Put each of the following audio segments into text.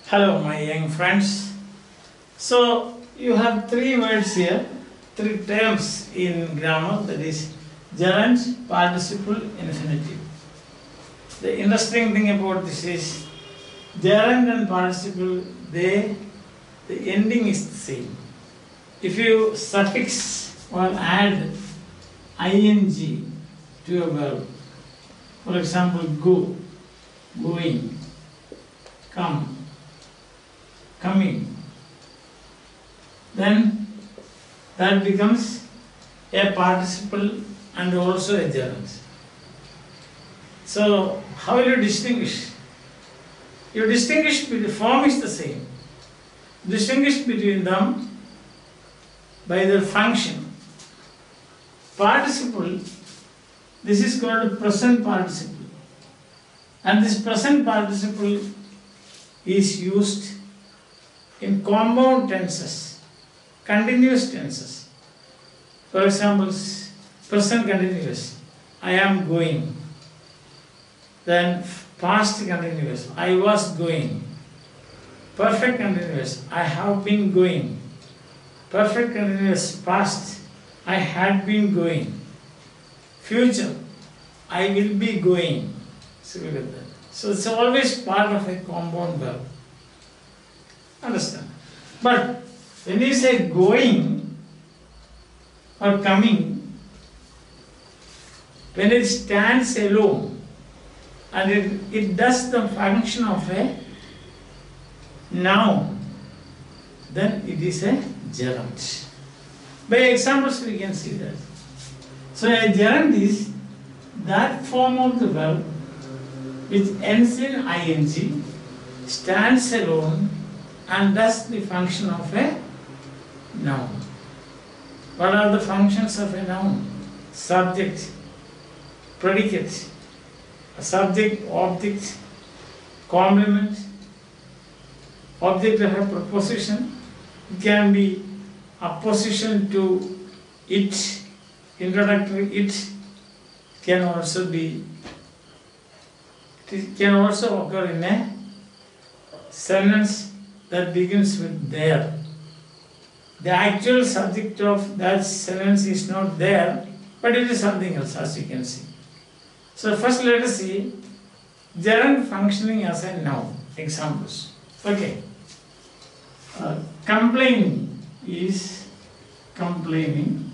Hello my young friends. So you have three words here, three terms in grammar, that is gerund, participle, infinitive. The interesting thing about this is gerund and participle, the ending is the same. If you suffix or add ing to a verb, for example, go, going, come, coming, then that becomes a participle and also a gerund. So how will you distinguish? You distinguish between, the form is the same. Distinguish between them by their function. Participle, this is called present participle. And this present participle is used in compound tenses, continuous tenses. For example, present continuous, I am going. Then past continuous, I was going. Perfect continuous, I have been going. Perfect continuous, past, I had been going. Future, I will be going. So look at that. So it's always part of a compound verb. Understand? But when you say going or coming, when it stands alone and it does the function of a noun, then it is a gerund. By examples we can see that. So a gerund is that form of the verb which ends in ing, stands alone and does the function of a noun. What are the functions of a noun? Subject, predicate, subject, object, complement, object of a preposition. It can be opposition to it, introductory it, can also occur in a sentence that begins with there. The actual subject of that sentence is not there, but it is something else, as you can see. So first let us see gerund functioning as a noun. Examples. Okay. Complaining is complaining.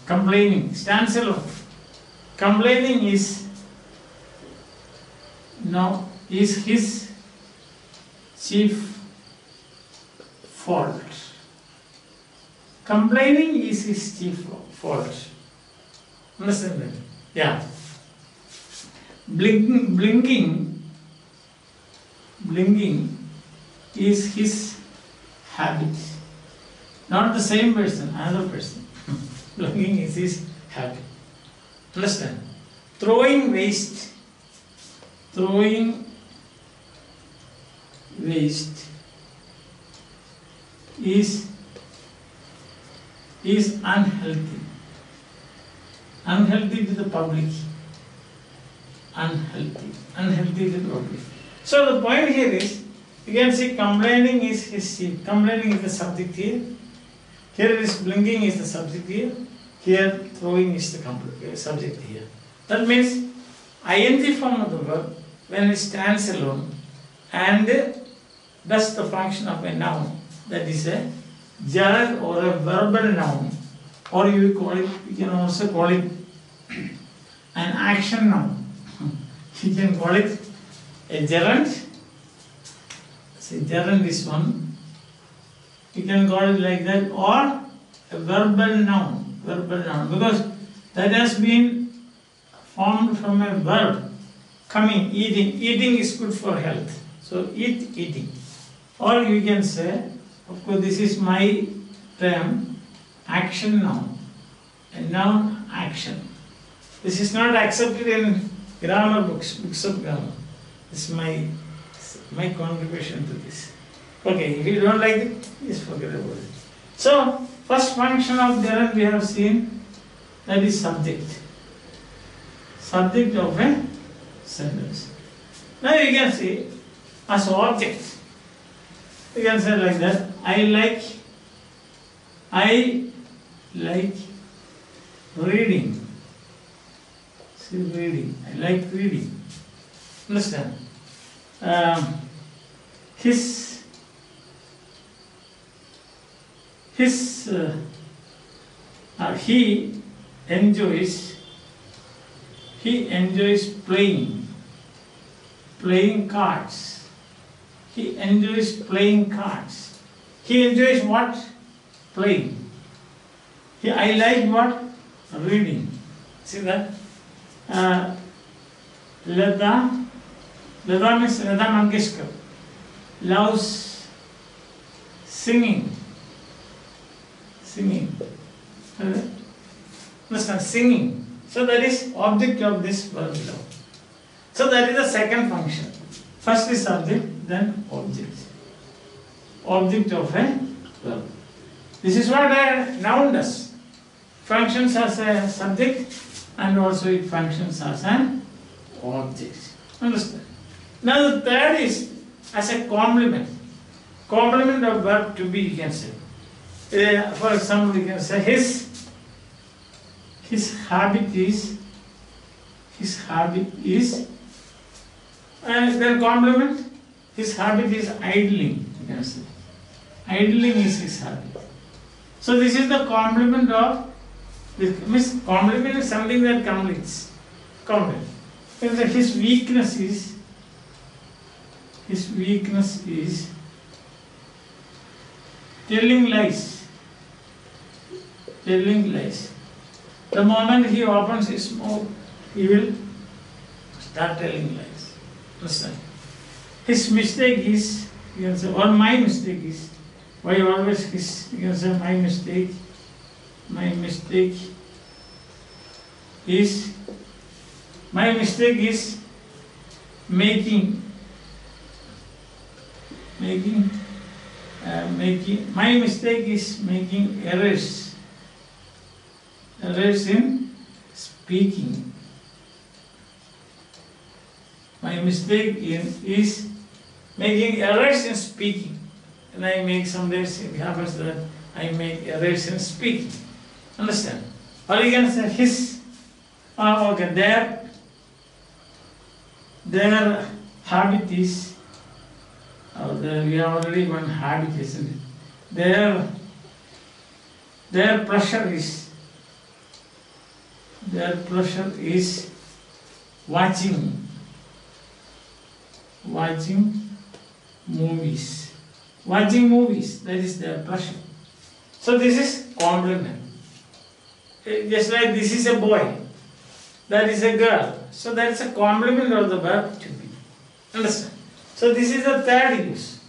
Complaining stands alone. Complaining is his chief fault. Complaining is his chief fault. Understand that? Yeah. Blinking is his habit. Not the same person, another person. Blinking is his habit. Understand? Throwing waste is unhealthy. Unhealthy to the public. Unhealthy to the public. So the point here is, you can see complaining is his chief. Complaining is the subject here. Here it is blinking is the subject here. Here throwing is the subject here. That means ing form of the verb, when it stands alone and does the function of a noun, that is a gerund or a verbal noun, or you can also call it an action noun. You can call it a gerund. See, gerund is one. You can call it like that, or a verbal noun. Verbal noun, because that has been formed from a verb. Coming, eating. Eating is good for health. So eat, eating. Or you can say, of course this is my term, action noun. A noun, action. This is not accepted in grammar books of grammar. This is my contribution to this. Okay, if you don't like it, just forget about it. So, first function of gerund we have seen, that is subject. Subject of a sentence. Now you can see as object. You can say like that. I like reading. See, reading. I like reading. Understand? He enjoys playing cards. He enjoys playing cards. He enjoys what? Playing. I like what? Reading. See that? Lata means Lata Mangeshkar loves singing. Understand? Singing. So that is object of this verb love. So that is the second function. First is subject, then object. Object of a verb. This is what a noun does. Functions as a subject and also it functions as an object. Understand? Now the third is as a complement. Complement of verb to be, you can say. For example, you can say his habit is, and then complement, his habit is idling. You can say. Idling is his habit. So this is the complement of, complement is something that completes. Complement. His weakness is telling lies. The moment he opens his mouth, he will start telling lies. Understand? His mistake is, you can say, or my mistake is, why always his, you can say, my mistake is making errors in speaking. My mistake is making errors in speaking. And I make sometimes it happens that I make errors in speaking. Understand? Or you can say his, their habit is, we have already one habit, isn't it? Their pleasure is watching movies. That is their pleasure. So this is complement. Just like this is a boy, that is a girl. So that is a complement of the verb to be. Understand? So this is the third use.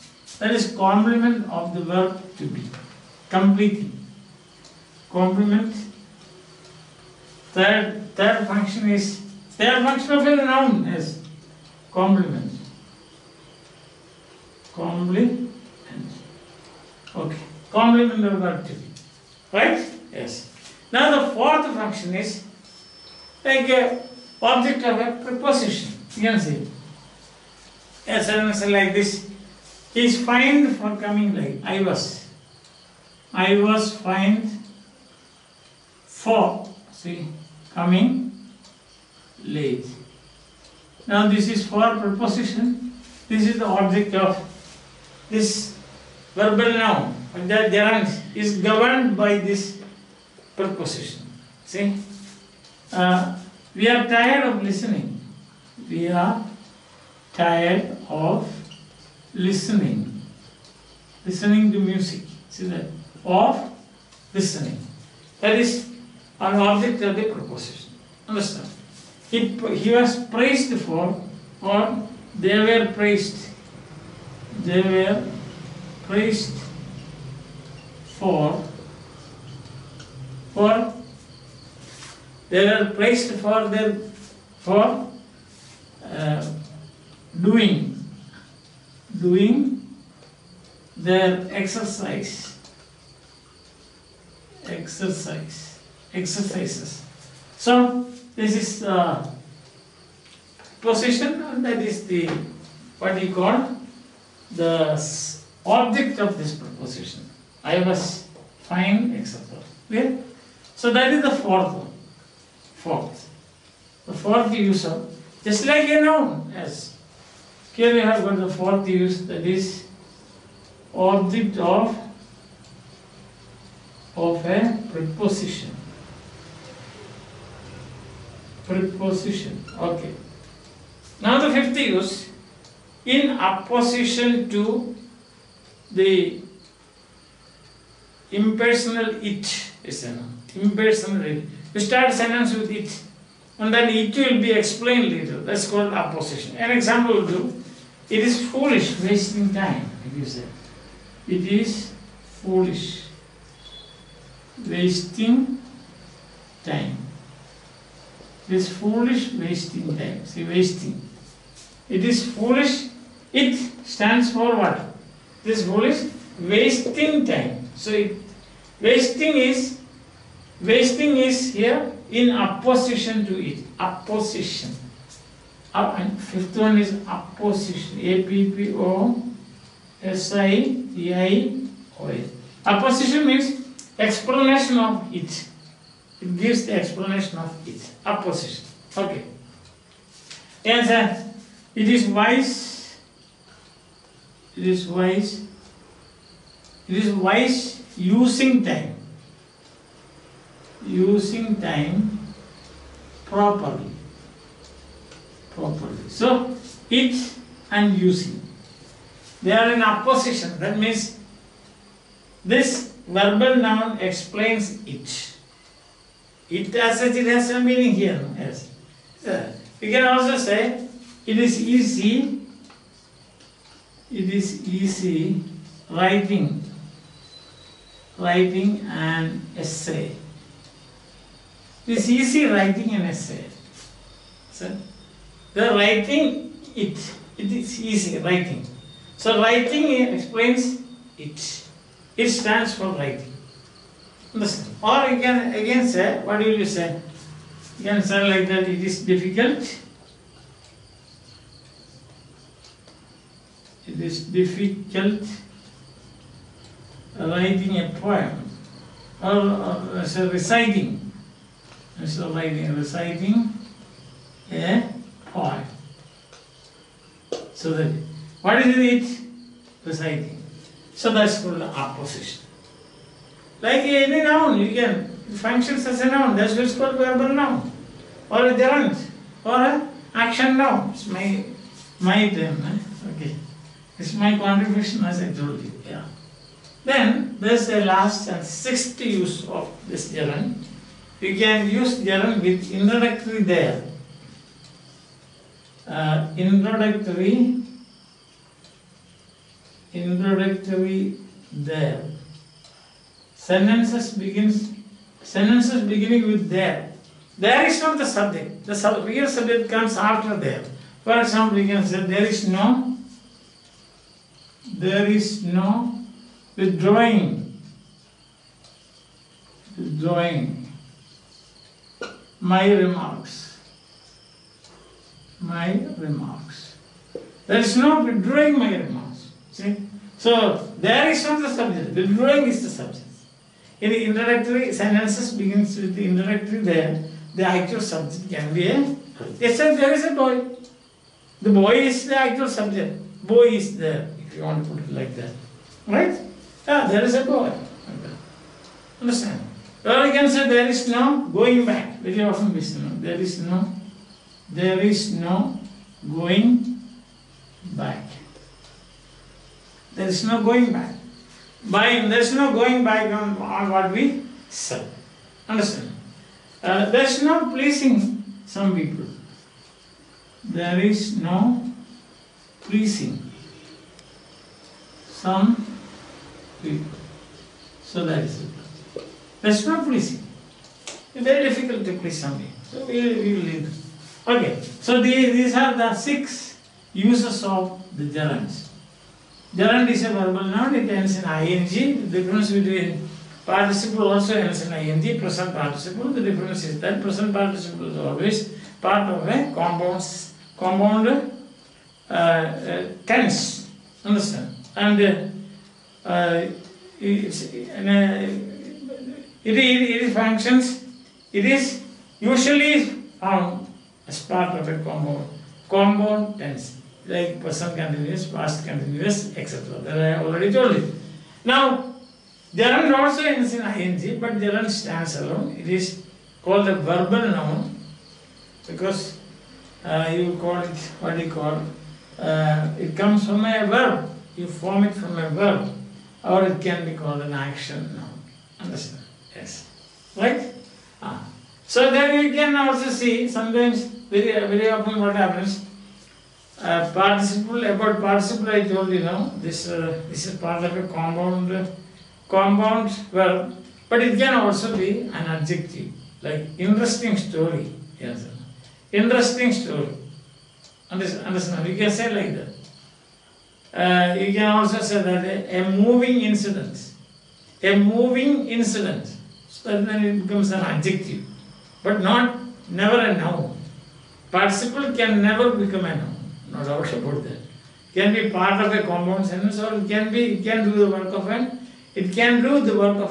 That is complement of the verb to be. Completely. Complement. Third function is, third function of a noun is complement. Okay. Complement of verb to be. Right? Yes. Now the fourth function is like a object of a preposition. You can see. Yes, like this. He is fined for coming late. I was fined for, coming late. Now this is for preposition. This is the object of this verbal noun. The gerund is governed by this preposition. See? We are tired of listening. We are tired of listening to music. See that? Of listening. That is an object of the preposition. Understand? He was praised for, or they were praised. They were praised for they were praised for doing their exercises. So this is the position, and that is the what you call the object of this preposition. I was fine, etc. Clear? So that is the fourth one. The fourth use of, just like a noun, yes. Here we have got the fourth use, that is object of a preposition. Preposition. Okay. Now the fifth use, in opposition to the impersonal it is a noun. Impersonal it. You start a sentence with it, and then it will be explained later. That's called opposition. An example will do. It is foolish, wasting time, if you say. It is foolish, wasting time. It is foolish, wasting time. See, wasting. It is foolish. It stands for what? It is foolish, wasting time. So wasting is here in opposition to it. Opposition. And fifth one is opposition. APPOSITION. Opposition means explanation of it. It gives the explanation of it. Opposition. Okay. Answer. It is wise. It is wise. It is wise using time. Using time properly. So, it and using, they are in opposition. That means this verbal noun explains it. It as such, it has some meaning here. Yes. So, you can also say it is easy. It is easy writing an essay. It is easy writing an essay. So, the writing it is easy writing. So writing explains it. It stands for writing. Understand? Or you can again say, what will you say? You can say like that, it is difficult. It is difficult writing a poem. Or say reciting. Instead of reciting a poem. So that, what is it? Reciting. So that's called opposition. Like any noun, you can functions as a noun. That's what's called verbal noun, or a gerund, or an action noun. It's my term. Okay, it's my contribution as I told you. Yeah. Then there's a last and sixth use of this gerund. You can use gerund with introductory there. Introductory there. Sentences beginning with there. There is not the subject. The real subject comes after there. For example, we can say there is no withdrawing my remarks. There is no withdrawing my remarks. See? So, there is not the subject. Withdrawing is the subject. In the introductory sentences begins with the introductory there, the actual subject can be a. They said there is a boy. The boy is the actual subject. Boy is there, if you want to put it like that. Right? Yeah, there is a boy. Understand? Or you can say there is no going back. Very often we say there is no going back. There is no going back. There is no going back on what we said. Understand? There is no pleasing some people. There is no pleasing some people. So that is it. There is no pleasing. It's very difficult to please somebody. So we will leave. Okay. So these are the 6 uses of the gerunds. Gerund is a verbal noun, it ends in ing. The difference between participle also ends in ing, present participle. The difference is that present participle is always part of a compound tense. Understand? And it functions. It is usually found as part of a compound tense, like present continuous, past continuous, etc. That I already told you. Now, gerund also ends in ing, but gerund stands alone. It is called a verbal noun because you call it, what do you call? It comes from a verb. You form it from a verb, or it can be called an action noun. Understand? Yes. Right? So then you can also see sometimes very often what happens. Participle, about participle I told you now. This is part of a compound verb, but it can also be an adjective, like interesting story. Yes. Interesting story. Understand? You can say like that. You can also say that a moving incident. A moving incident. So then it becomes an adjective, but never a noun. Participle can never become a noun. No doubt about that. Can be part of a compound sentence, or it can do the work of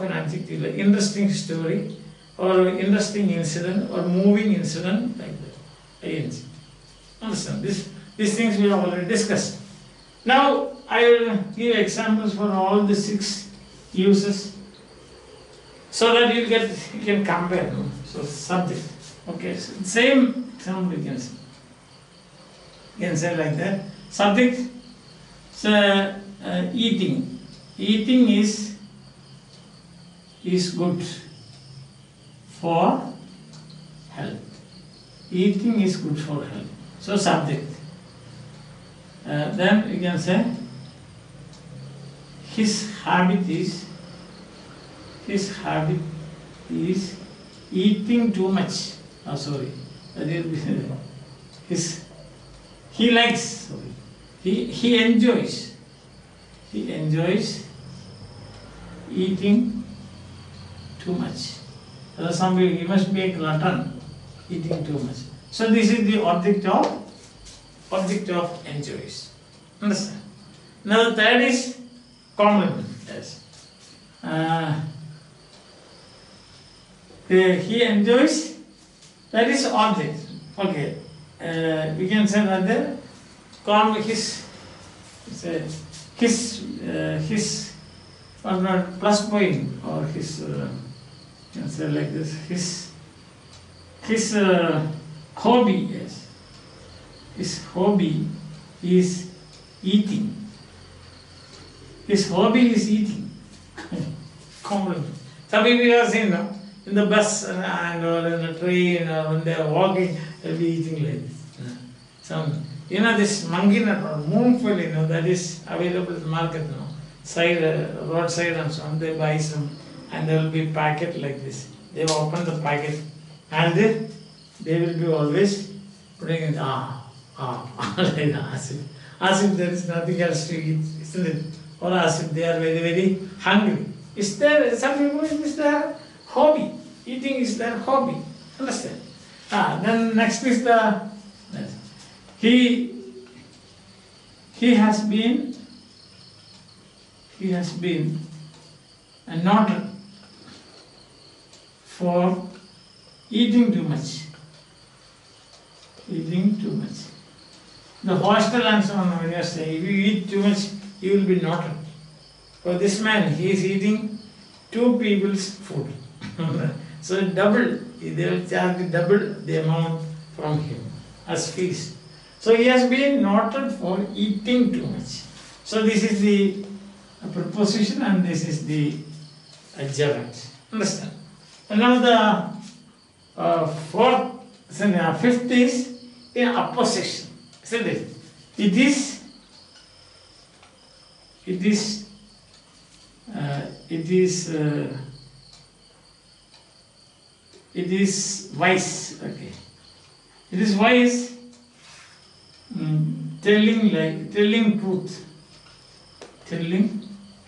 an adjective, like interesting story, or interesting incident, or moving incident, like that. ing. Understand? These things we have already discussed. Now I will give examples for all the 6 uses, so that you can compare. No? So subject. Okay. So same example you can say. You can say like that. Subject. So eating. Eating is good for health. Eating is good for health. So subject. Then you can say his habit is eating too much. Oh, sorry. That is he likes. Sorry. He enjoys eating too much. Somebody, he must be a glutton, eating too much. So this is the object of enjoys. Understand? Now the third is compliment. Yes. He enjoys. That is object. Okay. We can say that his plus point, or his you can say like this, his hobby. Yes. His hobby is eating. His hobby is eating. Compliment. Some people you have seen, no? In the bus and or in the train, or when they are walking, they'll be eating like this. Some, this monkey nut or moonful, that is available in the market now. Roadside and so on, they buy some, and there will be packet like this. They will open the packet, and they will be always putting it like as if there is nothing else to eat, isn't it? Or as if they are very, very hungry. Is there some people, is their hobby? Eating is their hobby. Understand? Then next is he has been noted for eating too much. Eating too much. The hostel and so on, when you say, if you eat too much, you will be noted. For this man, he is eating 2 people's food. So double, they will charge double the amount from him as fees. So he has been noted for eating too much. So this is the preposition, and this is the gerund. Understand? And now the fifth is in apposition. Isn't it? It is wise. Okay. It is wise, telling truth. Telling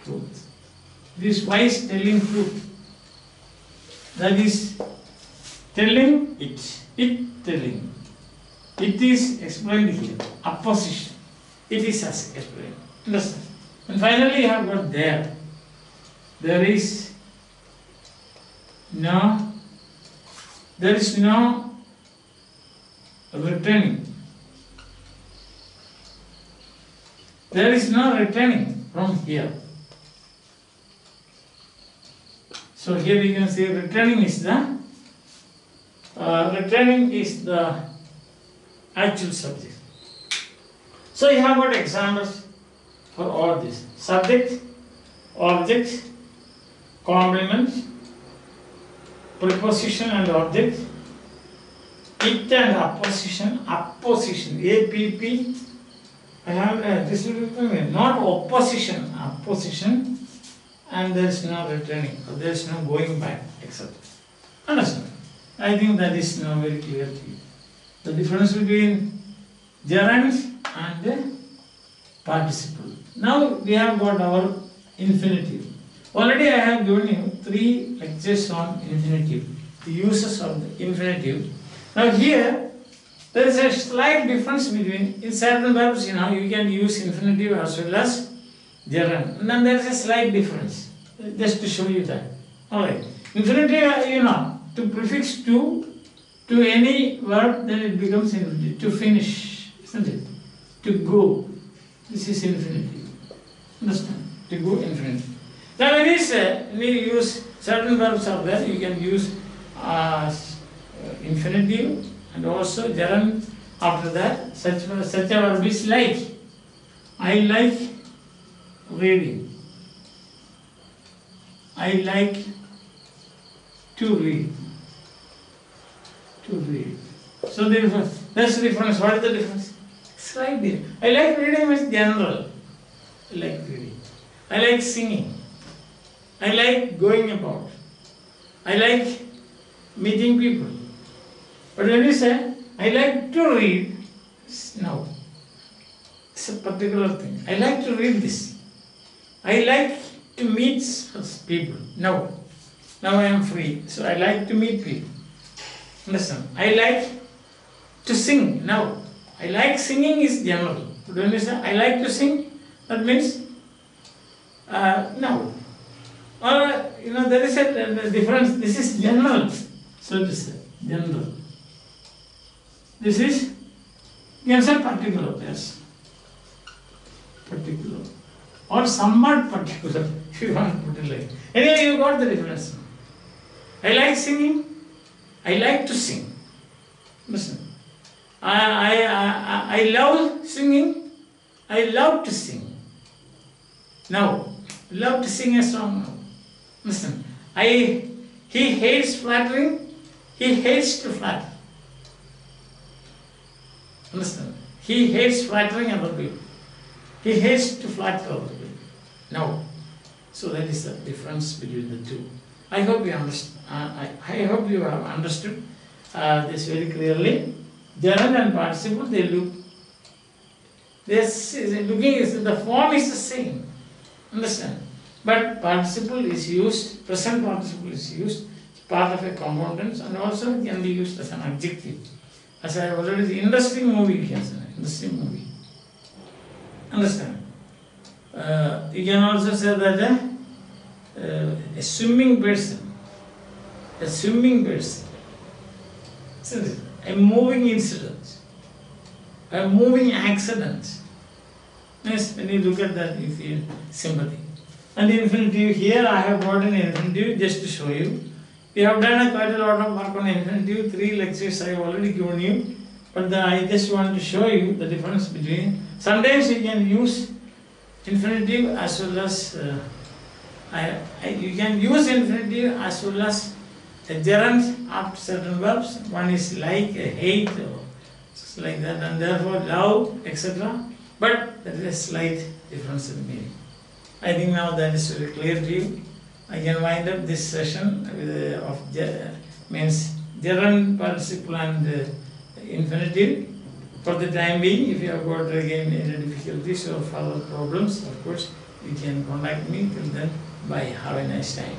truth. It is wise telling truth. That is telling it. It telling. It is explained here. Apposition. It is as explained. Understand? And finally you have got there. There is no returning. There is no returning from here. So here you can see returning is the actual subject. So you have got examples for all this: subject, object, complement, preposition and object, it and apposition, APP. I have this is written not opposition, apposition, and there is no returning, there is no going back, etc. Understand? I think that is now very clear to you. The difference between gerund and participle. Now we have got our infinitive. Already I have given you 3 lectures on infinitive, the uses of the infinitive. Now here there is a slight difference between, in certain verbs you can use infinitive as well as gerund. And then there is a slight difference, just to show you that. Alright, infinitive to prefix to any verb, then it becomes infinitive. To finish, isn't it? To go, this is infinitive. Understand? To go, infinitive. Now when you use certain verbs are there, you can use infinitive and also gerund after that. Such a verb is like. I like reading. I like to read. To read. So that's the difference. What is the difference? Slight difference. I like reading means general. I like reading. I like singing. I like going about. I like meeting people. But when you say, I like to read, no. It's a particular thing. I like to read this. I like to meet people. No. Now I am free. So I like to meet people. Understand? I like to sing. Now, I like singing is general. But when you say, I like to sing, that means, no. Or, there is a difference. This is general, so to say, general. This is, you can say particular, yes. Particular. Or somewhat particular, if you want to put it like. Anyway, you got the difference. I like singing. I like to sing. Listen. I love singing. I love to sing. Now, love to sing a song now. Listen. He hates flattering. He hates to flatter. Understand? He hates flattering other people. He hates to flatter other people. No. So that is the difference between the two. I hope you understand. I hope you have understood this very clearly. Gerund and participle, they look. The form is the same. Understand? But participle is used. Present participle is used. It's part of a compound tense, and also can be used as an adjective. As I have already said, interesting movie, yes, interesting movie. Understand? You can also say that a swimming person, a moving incident, a moving accident. Yes, when you look at that, you feel sympathy. And the infinitive, here I have brought an infinitive just to show you. We have done quite a lot of work on infinitive. 3 lectures I have already given you. But I just want to show you the difference between. Sometimes you can use infinitive as well as you can use infinitive as well as a gerund after certain verbs. One is like, hate, or just like that, and therefore love, etc. But there is a slight difference in meaning. I think now that is very clear to you. I can wind up this session with means gerund, participle, and infinitive. For the time being, if you have got again any difficulties or further problems, of course, you can contact me. Till then, bye. Have a nice time.